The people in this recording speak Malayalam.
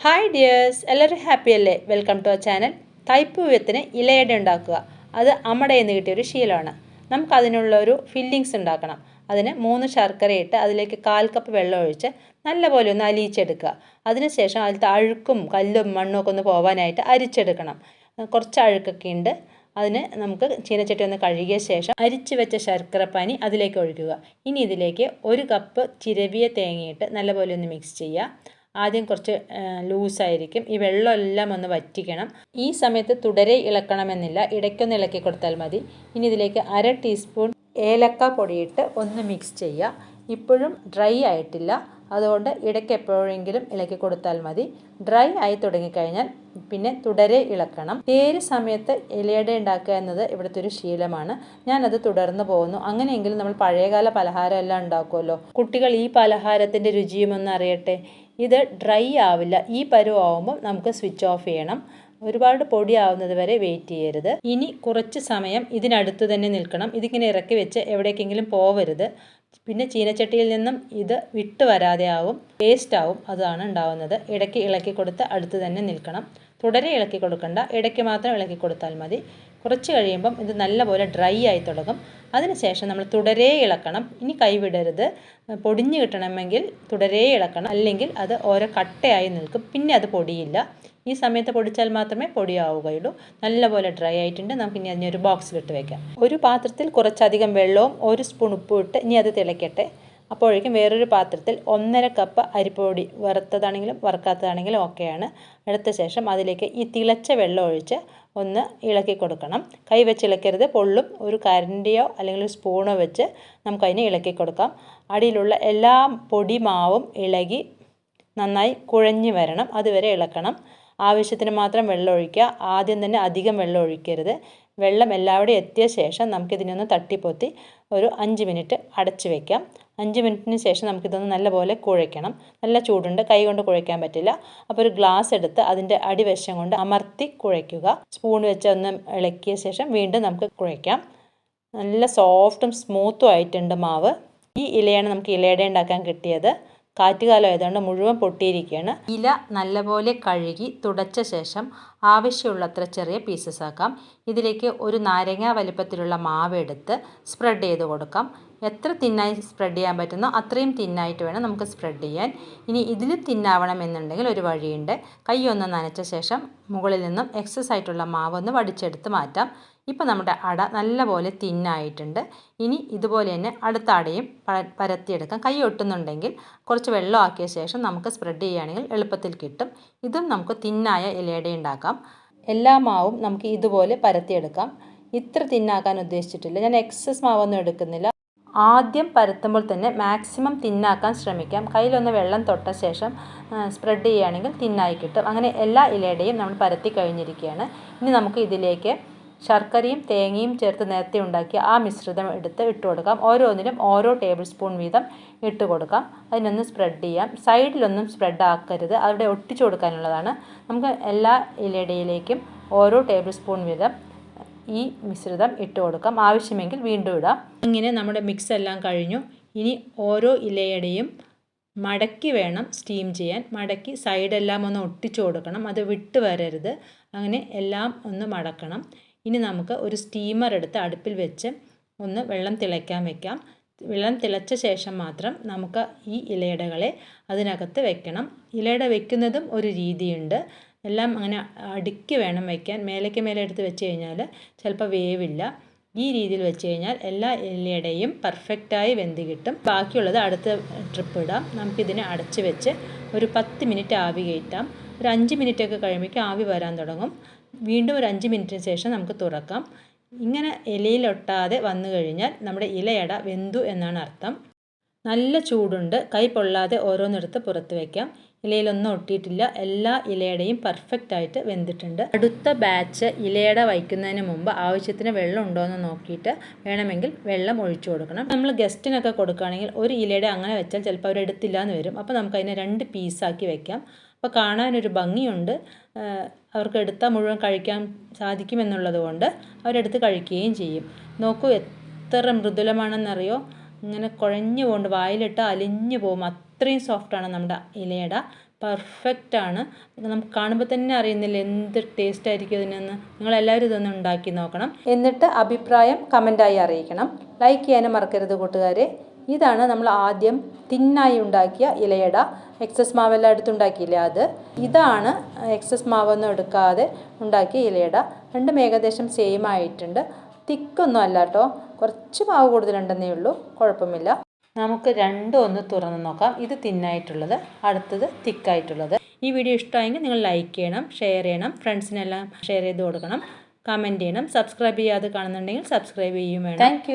ഹായ് ഡിയേഴ്സ്, എല്ലാവരും ഹാപ്പി അല്ലേ? Welcome to our channel. തൈപ്പൂയത്തിന് ഇലയട ഉണ്ടാക്കുക, അത് അമ്മടയിൽ നിന്ന് കിട്ടിയൊരു ശീലമാണ്. നമുക്കതിനുള്ള ഒരു ഫില്ലിങ്സ് ഉണ്ടാക്കണം. അതിന് 3 ശർക്കര ഇട്ട് അതിലേക്ക് 1/4 കപ്പ് വെള്ളം ഒഴിച്ച് നല്ലപോലെ ഒന്ന് അലിയിച്ചെടുക്കുക. അതിനുശേഷം അതിലത്തെ അഴുക്കും കല്ലും മണ്ണും ഒക്കെ ഒന്ന് പോകാനായിട്ട് അരിച്ചെടുക്കണം. കുറച്ച് അഴുക്കൊക്കെ ഉണ്ട്. അതിന് നമുക്ക് ചീനച്ചട്ടി ഒന്ന് കഴുകിയ ശേഷം അരിച്ച് വെച്ച ശർക്കരപ്പാനി അതിലേക്ക് ഒഴിക്കുക. ഇനി ഇതിലേക്ക് 1 കപ്പ് ചിരവിയ തേങ്ങയിട്ട് നല്ലപോലെ ഒന്ന് മിക്സ് ചെയ്യുക. ആദ്യം കുറച്ച് ലൂസായിരിക്കും. ഈ വെള്ളമെല്ലാം ഒന്ന് വറ്റിക്കണം. ഈ സമയത്ത് തുടരെ ഇളക്കണമെന്നില്ല, ഇടയ്ക്കൊന്ന് ഇളക്കി കൊടുത്താൽ മതി. ഇനി ഇതിലേക്ക് 1/2 ടീസ്പൂൺ ഏലക്ക പൊടിയിട്ട് ഒന്ന് മിക്സ് ചെയ്യുക. ഇപ്പോഴും ഡ്രൈ ആയിട്ടില്ല, അതുകൊണ്ട് ഇടയ്ക്ക് എപ്പോഴെങ്കിലും ഇളക്കി കൊടുത്താൽ മതി. ഡ്രൈ ആയി തുടങ്ങിക്കഴിഞ്ഞാൽ പിന്നെ തുടരെ ഇളക്കണം. ഏത് സമയത്ത് ഇലയട ഉണ്ടാക്കുക എന്നത് ഇവിടുത്തെ ഒരു ശീലമാണ്. ഞാനത് തുടർന്ന് പോകുന്നു. അങ്ങനെയെങ്കിലും നമ്മൾ പഴയകാല പലഹാരം എല്ലാം ഉണ്ടാക്കുമല്ലോ. കുട്ടികൾ ഈ പലഹാരത്തിൻ്റെ രുചിയും ഒന്ന് അറിയട്ടെ. ഇത് ഡ്രൈ ആവില്ല. ഈ പരുവാകുമ്പോൾ നമുക്ക് സ്വിച്ച് ഓഫ് ചെയ്യണം. ഒരുപാട് പൊടിയാവുന്നത് വരെ വെയിറ്റ് ചെയ്യരുത്. ഇനി കുറച്ച് സമയം ഇതിനടുത്ത് തന്നെ നിൽക്കണം. ഇതിങ്ങനെ ഇറക്കി വെച്ച് എവിടേക്കെങ്കിലും പോവരുത്. പിന്നെ ചീനച്ചട്ടിയിൽ നിന്നും ഇത് വിട്ട് വരാതെ ആവും, വേസ്റ്റ് ആവും. അതാണ് ഉണ്ടാവുന്നത്. ഇടയ്ക്ക് ഇളക്കി കൊടുത്ത് അടുത്ത് തന്നെ നിൽക്കണം. തുടരെ ഇളക്കി കൊടുക്കണ്ട, ഇടയ്ക്ക് മാത്രം ഇളക്കി കൊടുത്താൽ മതി. കുറച്ച് കഴിയുമ്പം ഇത് നല്ലപോലെ ഡ്രൈ ആയി തുടങ്ങും. അതിനുശേഷം നമ്മൾ തുടരെ ഇളക്കണം. ഇനി കൈവിടരുത്. പൊടിഞ്ഞ് കിട്ടണമെങ്കിൽ തുടരെ ഇളക്കണം, അല്ലെങ്കിൽ അത് ഓരോ കട്ടയായി നിൽക്കും, പിന്നെ അത് പൊടിയില്ല. ഈ സമയത്ത് പൊടിച്ചാൽ മാത്രമേ പൊടിയാവുകയുള്ളൂ. നല്ലപോലെ ഡ്രൈ ആയിട്ടുണ്ട്. നമുക്കിനി അതിനൊരു ബോക്സിലിട്ട് വെക്കാം. ഒരു പാത്രത്തിൽ കുറച്ചധികം വെള്ളവും 1 സ്പൂൺ ഉപ്പും ഇട്ട് ഇനി അത് തിളയ്ക്കട്ടെ. അപ്പോഴേക്കും വേറൊരു പാത്രത്തിൽ 1/2 കപ്പ് അരിപ്പൊടി, വറുത്തതാണെങ്കിലും വറുക്കാത്തതാണെങ്കിലും ഓക്കെയാണ്, എടുത്ത ശേഷം അതിലേക്ക് ഈ തിളച്ച വെള്ളം ഒഴിച്ച് ഒന്ന് ഇളക്കി കൊടുക്കണം. കൈ വെച്ച് ഇളക്കരുത്, പൊള്ളും. ഒരു കരണ്ടിയോ അല്ലെങ്കിൽ ഒരു സ്പൂണോ വെച്ച് നമുക്കതിനെ ഇളക്കി കൊടുക്കാം. അടിയിലുള്ള എല്ലാ പൊടി മാവും ഇളകി നന്നായി കുഴഞ്ഞു വരണം, അതുവരെ ഇളക്കണം. ആവശ്യത്തിന് മാത്രം വെള്ളം ഒഴിക്കുക. ആദ്യം തന്നെ അധികം വെള്ളം ഒഴിക്കരുത്. വെള്ളം എല്ലാവിടെയും എത്തിയ ശേഷം നമുക്കിതിനൊന്ന് തട്ടിപ്പൊത്തി ഒരു 5 മിനിറ്റ് അടച്ചു വയ്ക്കാം. 5 മിനിറ്റിന് ശേഷം നമുക്കിതൊന്ന് നല്ലപോലെ കുഴയ്ക്കണം. നല്ല ചൂടുണ്ട്, കൈ കൊണ്ട് കുഴയ്ക്കാൻ പറ്റില്ല. അപ്പോൾ ഒരു ഗ്ലാസ് എടുത്ത് അതിൻ്റെ അടിവശം കൊണ്ട് അമർത്തി കുഴയ്ക്കുക. സ്പൂൺ വെച്ച് ഒന്ന് ഇളക്കിയ ശേഷം വീണ്ടും നമുക്ക് കുഴയ്ക്കാം. നല്ല സോഫ്റ്റും സ്മൂത്തും ആയിട്ടുണ്ട് മാവ്. ഈ ഇലയാണ് നമുക്ക് ഇലയട ഉണ്ടാക്കാൻ കിട്ടിയത്. കാറ്റുകാലം ആയതുകൊണ്ട് മുഴുവൻ പൊട്ടിയിരിക്കുകയാണ്. ഇല നല്ലപോലെ കഴുകി തുടച്ച ശേഷം ആവശ്യമുള്ളത്ര ചെറിയ പീസസ് ആക്കാം. ഇതിലേക്ക് ഒരു നാരങ്ങ വലിപ്പത്തിലുള്ള മാവ് എടുത്ത് സ്പ്രെഡ് ചെയ്ത് കൊടുക്കാം. എത്ര തിന്നായി സ്പ്രെഡ് ചെയ്യാൻ പറ്റുന്നോ അത്രയും തിന്നായിട്ട് വേണം നമുക്ക് സ്പ്രെഡ് ചെയ്യാൻ. ഇനി ഇതിലും തിന്നാവണം എന്നുണ്ടെങ്കിൽ ഒരു വഴിയുണ്ട്. കൈ ഒന്ന് നനച്ച ശേഷം മുകളിൽ നിന്നും എക്സസ് ആയിട്ടുള്ള മാവ് ഒന്ന് വടിച്ചെടുത്ത് മാറ്റാം. ഇപ്പോൾ നമ്മുടെ അട നല്ലപോലെ തിന്നായിട്ടുണ്ട്. ഇനി ഇതുപോലെ തന്നെ അടുത്ത അടയും പരത്തിയെടുക്കാം. കൈ ഒട്ടുന്നുണ്ടെങ്കിൽ കുറച്ച് വെള്ളം ആക്കിയ ശേഷം നമുക്ക് സ്പ്രെഡ് ചെയ്യുകയാണെങ്കിൽ എളുപ്പത്തിൽ കിട്ടും. ഇതും നമുക്ക് തിന്നായ ഇലയട ഉണ്ടാക്കാം. എല്ലാ മാവും നമുക്ക് ഇതുപോലെ പരത്തിയെടുക്കാം. ഇത്ര തിന്നാക്കാൻ ഉദ്ദേശിച്ചിട്ടില്ല, ഞാൻ എക്സസ് മാവൊന്നും എടുക്കുന്നില്ല. ആദ്യം പരത്തുമ്പോൾ തന്നെ മാക്സിമം തിന്നാക്കാൻ ശ്രമിക്കാം. കയ്യിലൊന്ന് വെള്ളം തൊട്ട ശേഷം സ്പ്രെഡ് ചെയ്യുകയാണെങ്കിൽ തിന്നായി കിട്ടും. അങ്ങനെ എല്ലാ ഇലയുടെയും നമ്മൾ പരത്തി കഴിഞ്ഞിരിക്കുകയാണ്. ഇനി നമുക്ക് ഇതിലേക്ക് ശർക്കരയും തേങ്ങയും ചേർത്ത് നേരത്തെ ഉണ്ടാക്കിയ ആ മിശ്രിതം എടുത്ത് ഇട്ട് കൊടുക്കാം. ഓരോന്നിലും ഓരോ ടേബിൾ സ്പൂൺ വീതം ഇട്ട് കൊടുക്കാം. അതിനൊന്ന് സ്പ്രെഡ് ചെയ്യാം. സൈഡിലൊന്നും സ്പ്രെഡ് ആക്കരുത്, അവിടെ ഒട്ടിച്ചു കൊടുക്കാനുള്ളതാണ്. നമുക്ക് എല്ലാ ഇലയുടെയിലേക്കും ഓരോ ടേബിൾ സ്പൂൺ വീതം ഈ മിശ്രിതം ഇട്ട് കൊടുക്കാം. ആവശ്യമെങ്കിൽ വീണ്ടും ഇടാം. ഇങ്ങനെ നമ്മുടെ മിക്സ് എല്ലാം കഴിഞ്ഞു. ഇനി ഓരോ ഇലയുടെയും മടക്കി വേണം സ്റ്റീം ചെയ്യാൻ. മടക്കി സൈഡെല്ലാം ഒന്ന് ഒട്ടിച്ചു കൊടുക്കണം, അത് വിട്ട് വരരുത്. അങ്ങനെ എല്ലാം ഒന്ന് മടക്കണം. ഇനി നമുക്ക് ഒരു സ്റ്റീമർ എടുത്ത് അടുപ്പിൽ വെച്ച് ഒന്ന് വെള്ളം തിളയ്ക്കാൻ വെക്കാം. വെള്ളം തിളച്ച ശേഷം മാത്രം നമുക്ക് ഈ ഇലയടകളെ അതിനകത്ത് വെക്കണം. ഇലയട വെക്കുന്നതും ഒരു രീതിയുണ്ട്. എല്ലാം അങ്ങനെ അടുക്കി വേണം വയ്ക്കാൻ. മേലേക്ക് മേലെ എടുത്ത് വെച്ച് കഴിഞ്ഞാൽ ചിലപ്പോൾ വേവില്ല. ഈ രീതിയിൽ വെച്ച് കഴിഞ്ഞാൽ എല്ലാ ഇലയടയും പെർഫെക്റ്റായി വെന്ത് കിട്ടും. ബാക്കിയുള്ളത് അടുത്ത ട്രിപ്പ് ഇടാം. നമുക്കിതിനെ അടച്ച് വെച്ച് ഒരു 10 മിനിറ്റ് ആവി കയറ്റാം. ഒരു 5 മിനിറ്റൊക്കെ കഴിയുമ്പോഴേക്കും ആവി വരാൻ തുടങ്ങും. വീണ്ടും ഒരു 5 മിനിറ്റിന് ശേഷം നമുക്ക് തുറക്കാം. ഇങ്ങനെ ഇലയിലൊട്ടാതെ വന്നു കഴിഞ്ഞാൽ നമ്മുടെ ഇലയട വെന്തു എന്നാണ് അർത്ഥം. നല്ല ചൂടുണ്ട്, കൈ പൊള്ളാതെ ഓരോന്നെടുത്ത് പുറത്ത് വയ്ക്കാം. ഇലയിലൊന്നും ഒട്ടിയിട്ടില്ല. എല്ലാ ഇലയുടെയും പെർഫെക്റ്റ് ആയിട്ട് വെന്തിട്ടുണ്ട്. അടുത്ത ബാച്ച് ഇലയട വയ്ക്കുന്നതിന് മുമ്പ് ആവശ്യത്തിന് വെള്ളം ഉണ്ടോ എന്ന് നോക്കിയിട്ട് വേണമെങ്കിൽ വെള്ളം ഒഴിച്ചു കൊടുക്കണം. നമ്മൾ ഗസ്റ്റിനൊക്കെ കൊടുക്കുകയാണെങ്കിൽ ഒരു ഇലയുടെ അങ്ങനെ വെച്ചാൽ ചിലപ്പോൾ അവരെടുത്തില്ല എന്ന് വരും. അപ്പോൾ നമുക്കതിനെ 2 പീസാക്കി വെക്കാം. അപ്പോൾ കാണാനൊരു ഭംഗിയുണ്ട്. അവർക്ക് എടുത്താൽ മുഴുവൻ കഴിക്കാൻ സാധിക്കുമെന്നുള്ളത് കൊണ്ട് അവരെടുത്ത് കഴിക്കുകയും ചെയ്യും. നോക്കൂ എത്ര മൃദുലമാണെന്നറിയോ. ഇങ്ങനെ കുഴഞ്ഞു പോകുന്നുണ്ട്, വായിലിട്ട് അലിഞ്ഞു പോകും. അത്രയും സോഫ്റ്റാണ് നമ്മുടെ ഇലയട. പെർഫെക്റ്റാണ്. നമുക്ക് കാണുമ്പോൾ തന്നെ അറിയുന്നില്ല എന്ത് ടേസ്റ്റ് ആയിരിക്കും ഇതിനെന്ന്. നിങ്ങളെല്ലാവരും ഇതൊന്ന് ഉണ്ടാക്കി നോക്കണം. എന്നിട്ട് അഭിപ്രായം കമൻറ്റായി അറിയിക്കണം. ലൈക്ക് ചെയ്യാനും മറക്കരുത് കൂട്ടുകാരെ. ഇതാണ് നമ്മൾ ആദ്യം തിന്നായി ഉണ്ടാക്കിയ ഇലയട. എക്സസ് മാവെല്ലാം എടുത്തുണ്ടാക്കിയില്ലേ അത്. ഇതാണ് എക്സസ് മാവൊന്നും എടുക്കാതെ ഉണ്ടാക്കിയ ഇലയട. രണ്ടും ഏകദേശം സെയിം ആയിട്ടുണ്ട്. തിക്കൊന്നും അല്ല കേട്ടോ, കുറച്ച് മാവ് കൂടുതലുണ്ടെന്നേ ഉള്ളൂ, കുഴപ്പമില്ല. നമുക്ക് രണ്ടും ഒന്ന് തുറന്ന് നോക്കാം. ഇത് തിന്നായിട്ടുള്ളത്, അടുത്തത് തിക്കായിട്ടുള്ളത്. ഈ വീഡിയോ ഇഷ്ടമായെങ്കിൽ നിങ്ങൾ ലൈക്ക് ചെയ്യണം, ഷെയർ ചെയ്യണം, ഫ്രണ്ട്സിനെല്ലാം ഷെയർ ചെയ്ത് കൊടുക്കണം, കമൻറ്റ് ചെയ്യണം. സബ്സ്ക്രൈബ് ചെയ്യാതെ കാണുന്നുണ്ടെങ്കിൽ സബ്സ്ക്രൈബ് ചെയ്യും വേണം. താങ്ക്